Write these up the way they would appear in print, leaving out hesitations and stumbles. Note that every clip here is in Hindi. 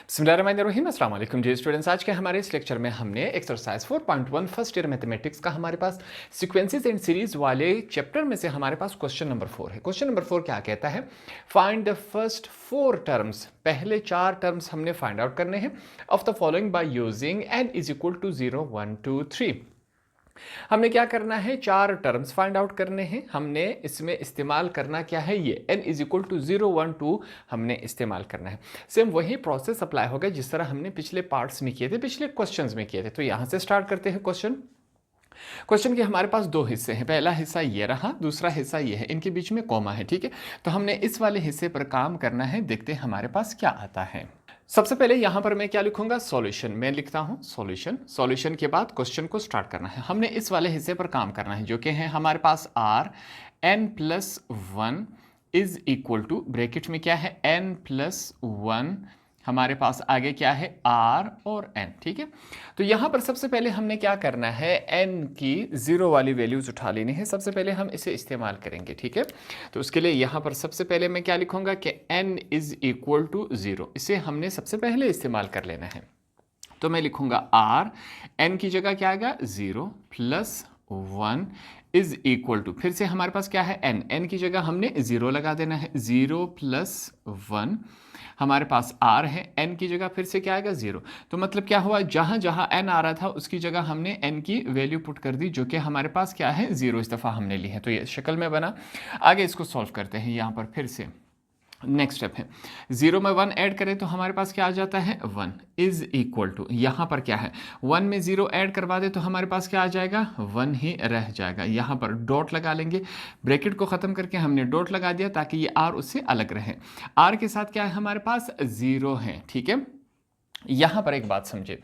बिस्मिल्लाहिर्रहमानिर्रहीम, अस्सलाम वालेकुम डियर स्टूडेंट्स। आज के हमारे इस लेक्चर में हमने एक्सरसाइज 4.1 फर्स्ट ईयर मैथमेटिक्स का हमारे पास सीक्वेंसेस एंड सीरीज वाले चैप्टर में से हमारे पास क्वेश्चन नंबर 4 है। क्वेश्चन नंबर 4 क्या कहता है? फाइंड द फर्स्ट 4 टर्म्स, पहले 4 टर्म्स हमने फाइंड आउट करने हैं of the following by using n is equal to 0 1 2 3। हमने क्या करना है? 4 टर्म्स फाइंड आउट करने हैं। हमने इसमें इस्तेमाल करना क्या है? ये n इज इक्वल टू 0 1 2 हमने इस्तेमाल करना है। सेम वही प्रोसेस अप्लाई होगा जिस तरह हमने पिछले पार्ट्स में किए थे, पिछले क्वेश्चंस में किए थे। तो यहां से स्टार्ट करते हैं क्वेश्चन के हमारे पास 2 हिस्से हैं। पहला हिस्सा ये रहा, दूसरा हिस्सा ये है, इनके बीच में कॉमा है, ठीक है। तो हमने इस वाले हिस्से पर काम करना है। देखते हैं हमारे पास क्या आता है। सबसे पहले यहां पर मैं क्या लिखूंगा? सॉल्यूशन। मैं लिखता हूं सॉल्यूशन। सॉल्यूशन के बाद क्वेश्चन को स्टार्ट करना है। हमने इस वाले हिस्से पर काम करना है जो कि है हमारे पास r n+1 is equal to, bracket में क्या है? n+1। हमारे पास आगे क्या है? r और n, ठीक है। तो यहां पर सबसे पहले हमने क्या करना है? n की 0 वाली वैल्यूज उठा लेनी है। सबसे पहले हम इसे इस्तेमाल करेंगे, ठीक है। तो उसके लिए यहां पर सबसे पहले मैं क्या लिखूंगा कि n इज इक्वल टू 0। इसे हमने सबसे पहले इस्तेमाल कर लेना है। तो मैं लिखूंगा r, n की जगह क्या आएगा? 0 + 1 इज इक्वल टू, फिर से हमारे पास क्या है? n की जगह हमने 0 लगा देना है। 0 + 1 हमारे पास r है, n की जगह फिर से क्या आएगा? 0। तो मतलब क्या हुआ? जहां जहां n आ रहा था उसकी जगह हमने n की वैल्यू पुट कर दी, जो कि हमारे पास क्या है? 0 इस दफ़ा हमने ली है। तो ये शक्ल में बना। आगे इसको सॉल्व करते हैं। यहाँ पर फिर से नेक्स्ट स्टेप है, 0 में 1 ऐड करें तो हमारे पास क्या आ जाता है? 1 इज इक्वल टू, यहाँ पर क्या है? 1 में 0 ऐड करवा दे तो हमारे पास क्या आ जाएगा? 1 ही रह जाएगा। यहाँ पर डॉट लगा लेंगे। ब्रैकेट को ख़त्म करके हमने डॉट लगा दिया ताकि ये r उससे अलग रहे। r के साथ क्या है हमारे पास? 0 है, ठीक है। यहाँ पर एक बात समझे,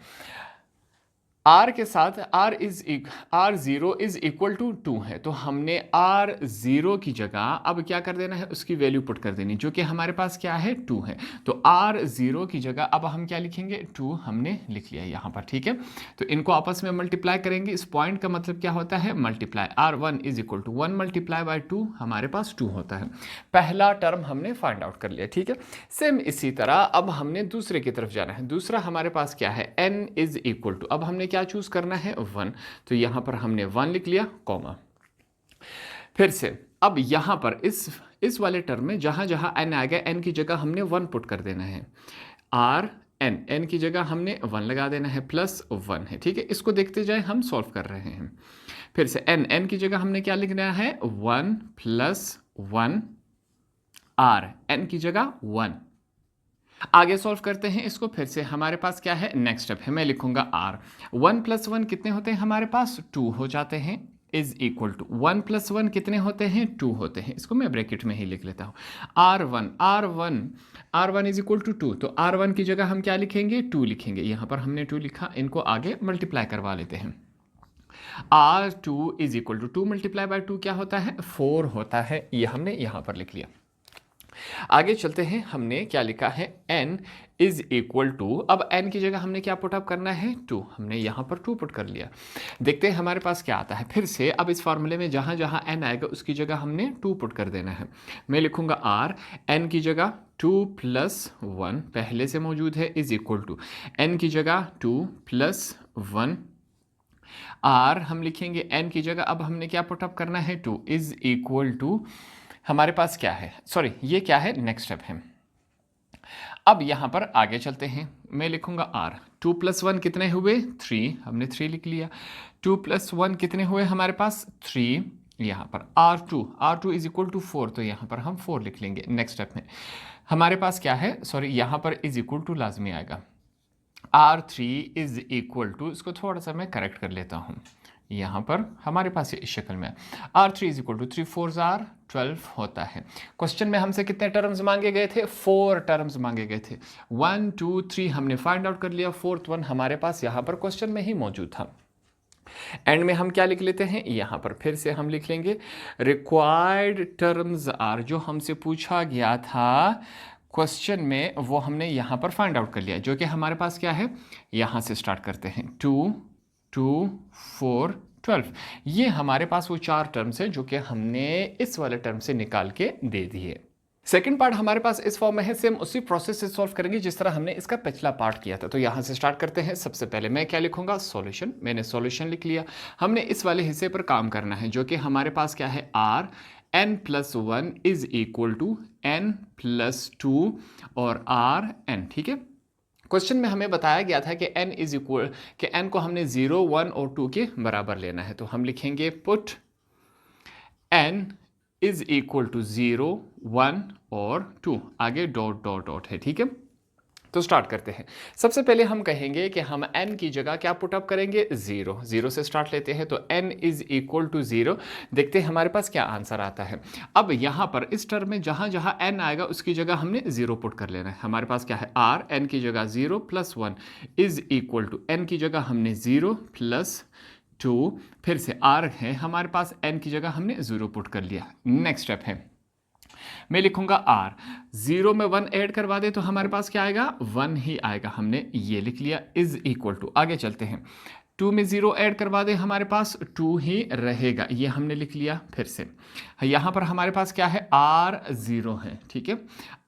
r के साथ r0 इज इक्वल टू 2 है। तो हमने r0 की जगह अब क्या कर देना है? उसकी वैल्यू पुट कर देनी, जो कि हमारे पास क्या है? 2 है। तो r0 की जगह अब हम क्या लिखेंगे? 2 हमने लिख लिया यहाँ पर, ठीक है। तो इनको आपस में मल्टीप्लाई करेंगे। इस पॉइंट का मतलब क्या होता है? Multiply. r1 is equal to 1 multiply by 2 हमारे पास 2 होता है। पहला टर्म हमने फाइंड आउट कर लिया, ठीक है। सेम इसी तरह अब हमने दूसरे की तरफ जाना है। दूसरा हमारे पास क्या है? n इज इक्वल टू, अब हमने क्या चूज करना है? 1। तो यहां पर हमने 1 लिख लिया, कॉमा। फिर से अब यहां पर इस वाले टर्म में जहां जहां n आ गया, n की जगह हमने 1 पुट कर देना है। r n की जगह हमने 1 लगा देना है, +1 है, ठीक है। इसको देखते जाए, हम सॉल्व कर रहे हैं। फिर से n की जगह हमने क्या लिखना है? 1 + 1 r, n की जगह 1। आगे सॉल्व करते हैं इसको। फिर से हमारे पास क्या है? नेक्स्ट स्टेप है, मैं लिखूंगा r। 1 + 1 कितने होते हैं हमारे पास? 2 हो जाते हैं, इज इक्वल टू 1 + 1 कितने होते हैं? 2 होते हैं। इसको मैं ब्रैकेट में ही लिख लेता हूँ। r1 is equal to 2। तो r1 की जगह हम क्या लिखेंगे? 2 लिखेंगे। यहाँ पर हमने 2 लिखा, इनको आगे मल्टीप्लाई करवा लेते हैं। r2 is equal to 2 multiply by 2 क्या होता है? 4 होता है। ये हमने यहाँ पर लिख लिया। आगे चलते हैं। हमने क्या लिखा है? n इज इक्वल टू, अब n की जगह हमने क्या पुट अप करना है? 2। हमने यहाँ पर 2 पुट कर लिया। देखते हैं हमारे पास क्या आता है। फिर से अब इस फार्मूले में जहाँ जहाँ n आएगा उसकी जगह हमने 2 पुट कर देना है। मैं लिखूंगा r, n की जगह 2 + 1 पहले से मौजूद है, इज इक्वल टू n की जगह 2 + 1 r हम लिखेंगे। n की जगह अब हमने क्या पुट अप करना है? 2 इज इक्वल टू, हमारे पास क्या है? सॉरी, ये क्या है? नेक्स्ट स्टेप है। अब यहां पर आगे चलते हैं। मैं लिखूंगा r, 2 + 1 कितने हुए? 3। हमने 3 लिख लिया। 2 + 1 कितने हुए हमारे पास? 3। यहां पर r2 इज इक्वल टू 4। तो यहां पर हम 4 लिख लेंगे। नेक्स्ट स्टेप में हमारे पास क्या है? सॉरी, यहां पर इज इक्वल टू लाजमी आएगा। r3 इज इक्वल टू, इसको थोड़ा सा मैं करेक्ट कर लेता हूं। यहाँ पर हमारे पास ये इस शक्ल में r3 is equal to 3 4 are 12 होता है। क्वेश्चन में हमसे कितने टर्म्स मांगे गए थे? 4 टर्म्स मांगे गए थे। 1 2 3 हमने फाइंड आउट कर लिया। 4th वन हमारे पास यहाँ पर क्वेश्चन में ही मौजूद था। एंड में हम क्या लिख लेते हैं? यहाँ पर फिर से हम लिख लेंगे रिक्वायर्ड टर्म्स आर, जो हमसे पूछा गया था क्वेश्चन में, वो हमने यहाँ पर फाइंड आउट कर लिया, जो कि हमारे पास क्या है? यहाँ से स्टार्ट करते हैं। 2 2 4 12, ये हमारे पास वो 4 टर्म्स है जो कि हमने इस वाले टर्म से निकाल के दे दिए। सेकंड पार्ट हमारे पास इस फॉर्म में है, सेम उसी प्रोसेस से सॉल्व करेंगे जिस तरह हमने इसका पिछला पार्ट किया था। तो यहाँ से स्टार्ट करते हैं। सबसे पहले मैं क्या लिखूंगा, सॉल्यूशन। मैंने सॉल्यूशन लिख लिया। हमने इस वाले हिस्से पर काम करना है जो कि हमारे पास क्या है, R N plus one is equal to N plus two और आर एन। ठीक है, क्वेश्चन में हमें बताया गया था कि n इज इक्वल कि n को हमने 0, 1 और 2 के बराबर लेना है। तो हम लिखेंगे put n is equal to 0, 1 और 2, आगे डॉट डॉट डॉट है। ठीक है, तो स्टार्ट करते हैं। सबसे पहले हम कहेंगे कि हम n की जगह क्या पुटअप करेंगे, 0। 0 से स्टार्ट लेते हैं, तो n इज इक्वल टू 0। देखते हैं हमारे पास क्या आंसर आता है। अब यहाँ पर इस टर्म में जहाँ जहाँ n आएगा उसकी जगह हमने 0 पुट कर लेना है। हमारे पास क्या है, r n की जगह 0 plus 1 is equal to n की जगह हमने 0 प्लस 2, फिर से r है हमारे पास, n की जगह हमने 0 पुट कर लिया। नेक्स्ट स्टेप है, मैं लिखूंगा r, 0 में 1 ऐड करवा दे तो हमारे पास क्या आएगा, 1 ही आएगा। हमने ये लिख लिया इज इक्वल टू, आगे चलते हैं। 2 में 0 ऐड करवा दे, हमारे पास 2 ही रहेगा, ये हमने लिख लिया। फिर से यहाँ पर हमारे पास क्या है, r0 है। ठीक है,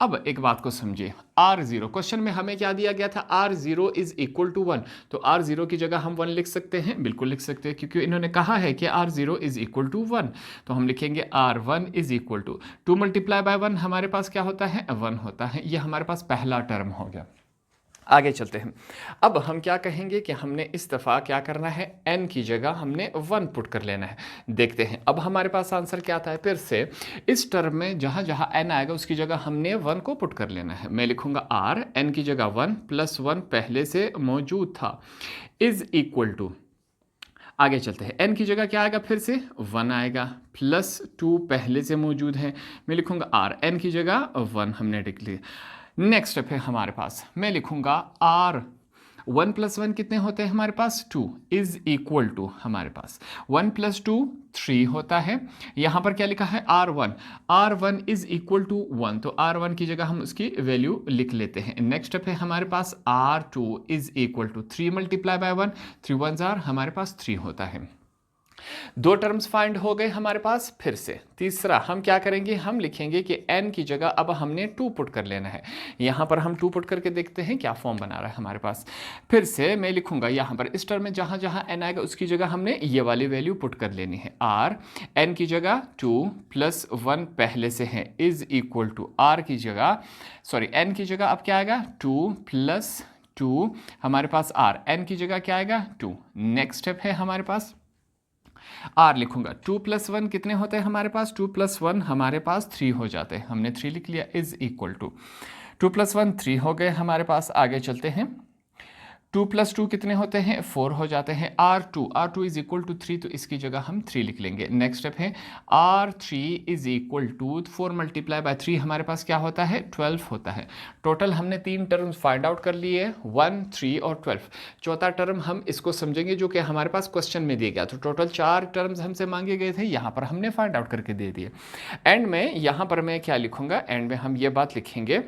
अब एक बात को समझिए, r0 क्वेश्चन में हमें क्या दिया गया था, r0 इज इक्वल टू 1। तो r0 की जगह हम 1 लिख सकते हैं, बिल्कुल लिख सकते हैं, क्योंकि इन्होंने कहा है कि r0 इज इक्वल टू 1। तो हम लिखेंगे r1 is equal to 2 multiply by 1, हमारे पास क्या होता है, 1 होता है। ये हमारे पास पहला टर्म हो गया। आगे चलते हैं। अब हम क्या कहेंगे कि हमने इस दफ़ा क्या करना है, n की जगह हमने 1 पुट कर लेना है। देखते हैं अब हमारे पास आंसर क्या आता है। फिर से इस टर्म में जहाँ जहाँ n आएगा उसकी जगह हमने 1 को पुट कर लेना है। मैं लिखूंगा r, n की जगह 1 प्लस 1 पहले से मौजूद था, इज इक्वल टू, आगे चलते हैं, n की जगह क्या आएगा, फिर से 1 आएगा, प्लस 2 पहले से मौजूद है। मैं लिखूंगा r, n की जगह 1 हमने लिख लिया। नेक्स्ट स्टेप है हमारे पास, मैं लिखूंगा r, 1 प्लस 1 कितने होते हैं हमारे पास, 2 इज इक्वल टू, हमारे पास 1 प्लस 2 3 होता है। यहाँ पर क्या लिखा है, r1 इज इक्वल टू 1, तो r1 की जगह हम उसकी वैल्यू लिख लेते हैं। नेक्स्ट स्टेप है हमारे पास, r2 is equal to 3 multiply by 1, 3 1 जार हमारे पास 3 होता है। 2 टर्म्स फाइंड हो गए हमारे पास। फिर से तीसरा हम क्या करेंगे, हम लिखेंगे कि n की जगह अब हमने 2 पुट कर लेना है। यहाँ पर हम 2 पुट करके देखते हैं क्या फॉर्म बना रहा है हमारे पास। फिर से मैं लिखूंगा यहाँ पर इस टर्म में जहाँ जहाँ n आएगा उसकी जगह हमने ये वाली वैल्यू पुट कर लेनी है। r, n की जगह 2 प्लस 1 पहले से है, इज इक्वल टू r की जगह, सॉरी n की जगह अब क्या आएगा, 2 प्लस 2, हमारे पास r, n की जगह क्या आएगा, 2। नेक्स्ट स्टेप है हमारे पास, r लिखूंगा, 2 प्लस 1 कितने होते हैं हमारे पास, 2 प्लस 1 हमारे पास 3 हो जाते हैं। हमने 3 लिख लिया, इज इक्वल टू 2 प्लस 1 3 हो गए हमारे पास। आगे चलते हैं, 2 प्लस 2 कितने होते हैं, 4 हो जाते हैं। r2 इज इक्वल टू 3, तो इसकी जगह हम 3 लिख लेंगे। नेक्स्ट स्टेप है, r3 is equal to 4 multiply by 3, हमारे पास क्या होता है, 12 होता है। टोटल हमने 3 टर्म्स फाइंड आउट कर लिए, 1, 3 और 12। चौथा टर्म हम इसको समझेंगे जो कि हमारे पास क्वेश्चन में दिया गया। तो टोटल 4 टर्म्स हमसे मांगे गए थे, यहाँ पर हमने फाइंड आउट करके दे दिए। एंड में यहाँ पर मैं क्या लिखूंगा, एंड में हम ये बात लिखेंगे,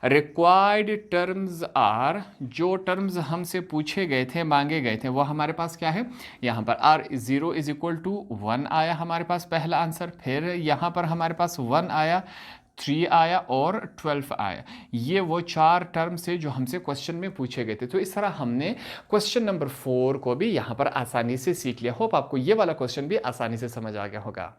रिक्वायर्ड टर्म्स आर, जो टर्म्स हमसे पूछे गए थे, मांगे गए थे, वो हमारे पास क्या है, यहाँ पर r0 इज इक्वल टू 1 आया हमारे पास पहला आंसर। फिर यहाँ पर हमारे पास 1 आया, 3 आया और 12 आया। ये वो 4 टर्म्स है जो हमसे क्वेश्चन में पूछे गए थे। तो इस तरह हमने क्वेश्चन नंबर 4 को भी यहाँ पर आसानी से सीख लिया। होप आपको ये वाला क्वेश्चन भी आसानी से समझ आ गया होगा।